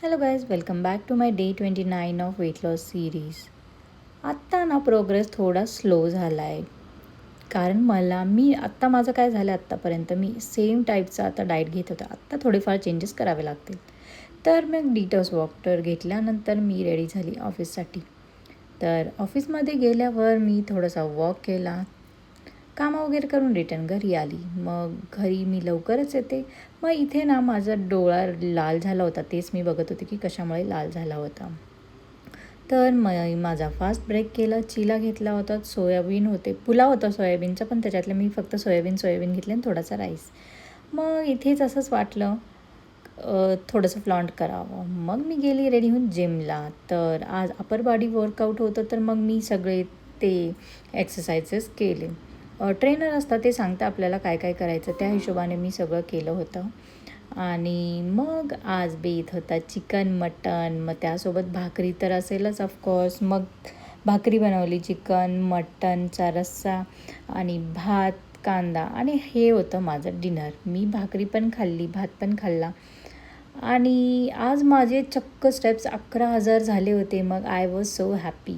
Hello guys, welcome back to my day 29 of weight loss series. आत्ता ना progress थोडा slow झाला आहे. कारण आत्ता माझं काय झालं, आत्तापर्यंत मी सेम टाईपचा आता डाएट घेत होता. आत्ता थोडेफार चेंजेस करावे लागतील. तर मग डिटॉक्स वॉटर घेतल्यानंतर मी रेडी झाली ऑफिससाठी. तर ऑफिसमध्ये गेल्यावर मी थोडासा वॉक केला, कामं वगैरे करून रिटर्न घरी आली. मग घरी मी लवकरच येते. मग इथे ना माझा डोळा लाल झाला होता. तेच मी बघत होते की कशामुळे लाल झाला होता. तर माझा फास्ट ब्रेक केला. चिला घेतला होता, सोयाबीन होते, पुलाव होता सोयाबीनचा, पण त्याच्यातलं मी फक्त सोयाबीन घेतले आणि थोडासा राईस. मग इथेच असंच वाटलं थोडंसं फ्लॉन्ट करावं. मग मी गेली रेडी होऊन जिमला. तर आज अपर बॉडी वर्कआउट होतं, तर मग मी सगळे ते एक्सरसाइजेस केले. ट्रेनर असतात, ते सांगता आपल्याला काय काय करायचं. त्या हिशोबाने मी सगळं केलं होतं. आणि मग आज बेत होता चिकन मटन. मग त्यासोबत भाकरी तर असेलच ऑफकोर्स. मग भाकरी बनवली, चिकन मटनचा रस्सा आणि भात, कांदा, आणि हे होतं माझं डिनर. मी भाकरी पण खाल्ली, भात पण खाल्ला. आणि आज माझे चक्क स्टेप्स 11,000 झाले होते. मग आय वॉज सो हॅपी.